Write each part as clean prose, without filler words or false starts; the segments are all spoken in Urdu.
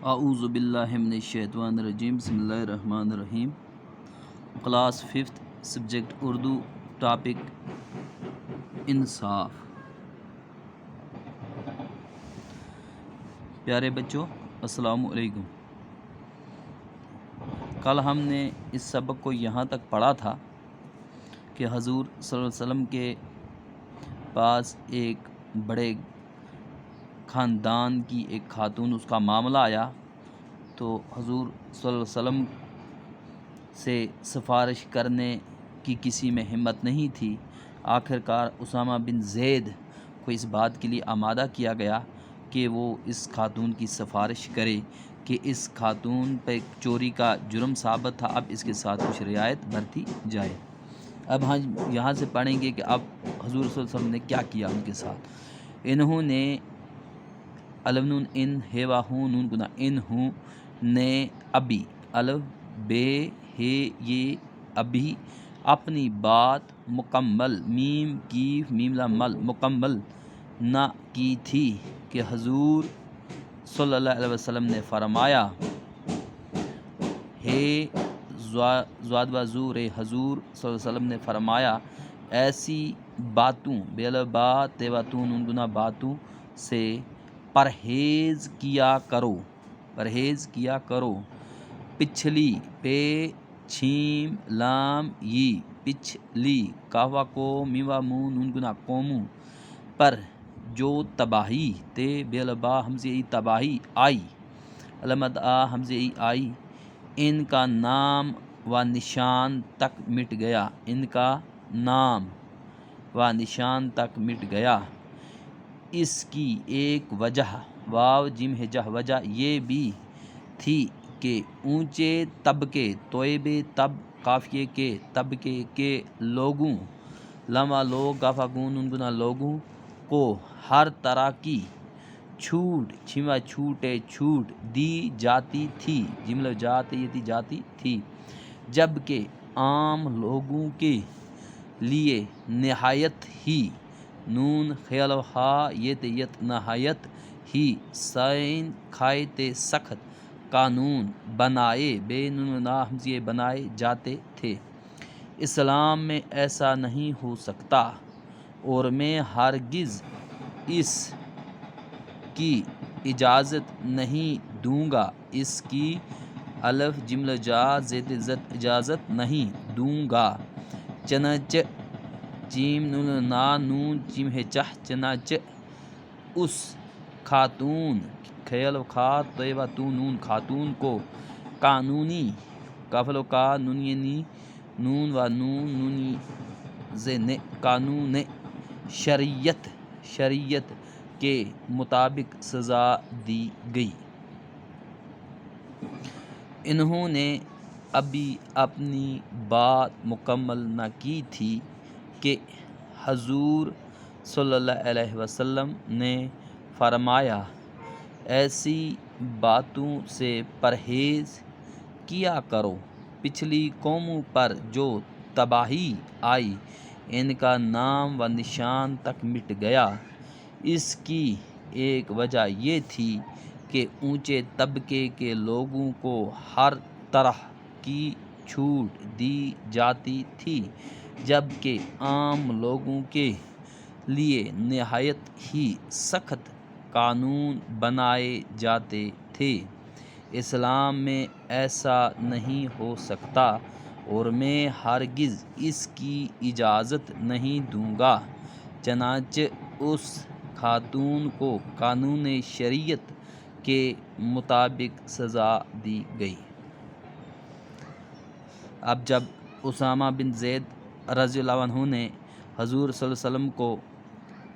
اعوذ باللہ من الشیطان الرجیم، بسم اللہ الرحمن الرحیم۔ کلاس 5 سبجیکٹ اردو، ٹاپک انصاف۔ پیارے بچوں، السلام علیکم۔ کل ہم نے اس سبق کو یہاں تک پڑھا تھا کہ حضور صلی اللہ علیہ وسلم کے پاس ایک بڑے خاندان کی ایک خاتون، اس کا معاملہ آیا تو حضور صلی اللہ علیہ وسلم سے سفارش کرنے کی کسی میں ہمت نہیں تھی۔ آخر کار اسامہ بن زید کو اس بات کے لیے آمادہ کیا گیا کہ وہ اس خاتون کی سفارش کرے کہ اس خاتون پہ چوری کا جرم ثابت تھا، اب اس کے ساتھ کچھ رعایت برتی جائے۔ اب ہم یہاں سے پڑھیں گے کہ اب حضور صلی اللہ علیہ وسلم نے کیا کیا ان کے ساتھ۔ انہوں نے الف نون ان ہیوا ہوں نون گنا انہوں نے ابھی الف بے ہے یہ ابھی اپنی بات مکمل میم کیف میم لام مل مکمل نہ کی تھی کہ حضور صلی اللہ علیہ وسلم نے فرمایا ہے زواد و زور حضور صلی اللہ علیہ وسلم نے فرمایا ایسی باتوں بات تیواتوں نون گنا باتوں سے پرہیز کیا کرو پچھلی پے چھیم لام ی پچھلی کہوا کو میوا مون نون گنا قوموں پر جو تباہی تے بیلبا حمزے ای تباہی آئی علامت آ حمزے ای آئی ان کا نام و نشان تک مٹ گیا، ان کا نام و نشان تک مٹ گیا۔ اس کی ایک وجہ واو جیم ہے جہ وجہ یہ بھی تھی کہ اونچے طبقے طیبے طب قافیے کے طبقے کے لوگوں لما لوگ گافا گون گنا لوگوں کو ہر طرح کی چھوٹ چھما چھوٹے چھوٹ دی جاتی تھی، جملہ جاتی تھی، جبکہ عام لوگوں کے لیے نہایت ہی نون خیال ہا یت نہایت ہی سین کھائے سخت قانون بنائے بے نون نا حمزے بنائے جاتے تھے۔ اسلام میں ایسا نہیں ہو سکتا اور میں ہرگز اس کی اجازت نہیں دوں گا، اس کی الف جملہ جا زید زد اجازت نہیں دوں گا۔ چنانچہ جیم نون نا نون جیم ہے چہ چنانچہ اس خاتون خیال کھا طیبہ تو نون خاتون کو قانونی کافلو کا نونی نون و نون نونی زن قانون شریعت کے مطابق سزا دی گئی۔ انہوں نے ابھی اپنی بات مکمل نہ کی تھی کہ حضور صلی اللہ علیہ وسلم نے فرمایا ایسی باتوں سے پرہیز کیا کرو پچھلی قوموں پر جو تباہی آئی، ان کا نام و نشان تک مٹ گیا۔ اس کی ایک وجہ یہ تھی کہ اونچے طبقے کے لوگوں کو ہر طرح کی چھوٹ دی جاتی تھی، جبکہ عام لوگوں کے لیے نہایت ہی سخت قانون بنائے جاتے تھے۔ اسلام میں ایسا نہیں ہو سکتا اور میں ہرگز اس کی اجازت نہیں دوں گا۔ چنانچہ اس خاتون کو قانون شریعت کے مطابق سزا دی گئی۔ اب جب اسامہ بن زید رضی اللہ عنہ نے حضور صلی اللہ علیہ وسلم کو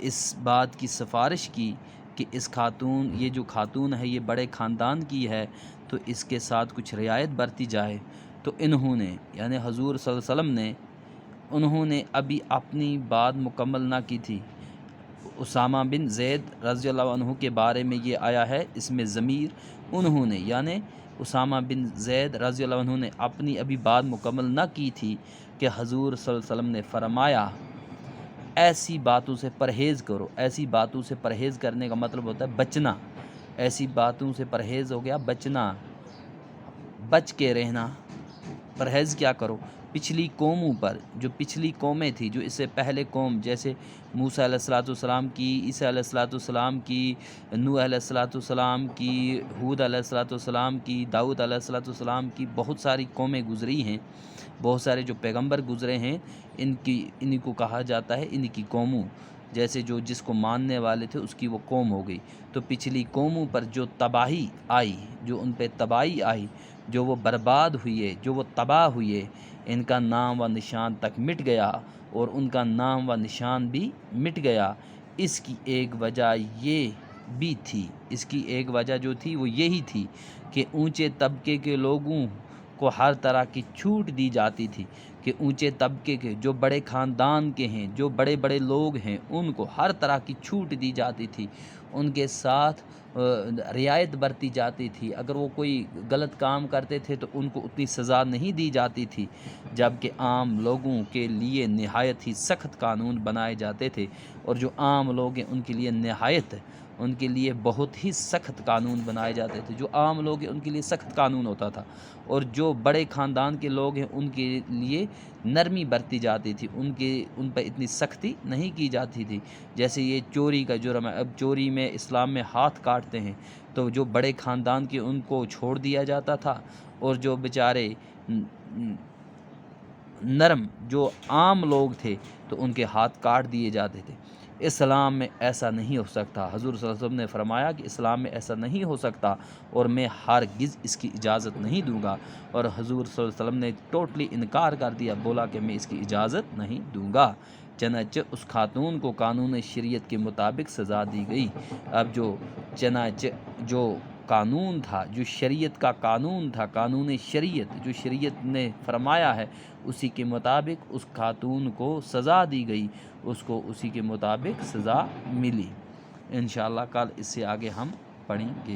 اس بات کی سفارش کی کہ اس خاتون یہ جو خاتون ہے یہ بڑے خاندان کی ہے تو اس کے ساتھ کچھ رعایت برتی جائے، تو انہوں نے یعنی حضور صلی اللہ علیہ وسلم نے انہوں نے ابھی اپنی بات مکمل نہ کی تھی۔ اسامہ بن زید رضی اللہ عنہ کے بارے میں یہ آیا ہے، اس میں ضمیر انہوں نے یعنی اسامہ بن زید رضی اللہ عنہ نے اپنی ابھی بات مکمل نہ کی تھی کہ حضور صلی اللہ علیہ وسلم نے فرمایا ایسی باتوں سے پرہیز کرو۔ ایسی باتوں سے پرہیز کرنے کا مطلب ہوتا ہے بچنا، ایسی باتوں سے پرہیز ہو گیا، بچنا، بچ کے رہنا، پرہیز کیا کرو پچھلی قوموں پر، جو پچھلی قومیں تھیں، جو اس سے پہلے قوم، جیسے موسیٰ علیہ الصلوۃ والسلام کی، عیسیٰ علیہ الصلوۃ والسلام کی، نوح علیہ الصلوۃ والسلام کی، ہود علیہ الصلوۃ والسلام کی، داؤد علیہ الصلوۃ والسلام کی، بہت ساری قومیں گزری ہیں، بہت سارے جو پیغمبر گزرے ہیں، ان کو کہا جاتا ہے ان کی قوموں، جیسے جو جس کو ماننے والے تھے اس کی وہ قوم ہو گئی۔ تو پچھلی قوموں پر جو تباہی آئی، جو ان پہ تباہی آئی، جو وہ برباد ہوئے، جو وہ تباہ ہوئے، ان کا نام و نشان تک مٹ گیا، اور ان کا نام و نشان بھی مٹ گیا۔ اس کی ایک وجہ یہ بھی تھی، اس کی ایک وجہ جو تھی وہ یہی تھی کہ اونچے طبقے کے لوگوں کو ہر طرح کی چھوٹ دی جاتی تھی، کہ اونچے طبقے کے جو بڑے خاندان کے ہیں، جو بڑے بڑے لوگ ہیں، ان کو ہر طرح کی چھوٹ دی جاتی تھی، ان کے ساتھ رعایت برتی جاتی تھی۔ اگر وہ کوئی غلط کام کرتے تھے تو ان کو اتنی سزا نہیں دی جاتی تھی، جبکہ عام لوگوں کے لیے نہایت ہی سخت قانون بنائے جاتے تھے، اور جو عام لوگ ہیں ان کے لیے ان کے لیے بہت ہی سخت قانون بنائے جاتے تھے۔ جو عام لوگ ہیں ان کے لیے سخت قانون ہوتا تھا، اور جو بڑے خاندان کے لوگ ہیں ان کے لیے نرمی برتی جاتی تھی، ان پہ اتنی سختی نہیں کی جاتی تھی۔ جیسے یہ چوری کا جرم ہے، اب چوری میں اسلام میں ہاتھ کاٹتے ہیں، تو جو بڑے خاندان کے ان کو چھوڑ دیا جاتا تھا، اور جو بیچارے نرم جو عام لوگ تھے تو ان کے ہاتھ کاٹ دیے جاتے تھے۔ اسلام میں ایسا نہیں ہو سکتا۔ حضور صلی اللہ علیہ وسلم نے فرمایا کہ اسلام میں ایسا نہیں ہو سکتا، اور میں ہرگز اس کی اجازت نہیں دوں گا، اور حضور صلی اللہ علیہ وسلم نے ٹوٹلی انکار کر دیا، بولا کہ میں اس کی اجازت نہیں دوں گا۔ چنانچہ اس خاتون کو قانون شریعت کے مطابق سزا دی گئی۔ اب چنانچہ جو قانون تھا، جو شریعت کا قانون تھا، قانون شریعت جو شریعت نے فرمایا ہے، اسی کے مطابق اس خاتون کو سزا دی گئی، اس کو اسی کے مطابق سزا ملی۔ انشاءاللہ کل اس سے آگے ہم پڑھیں گے۔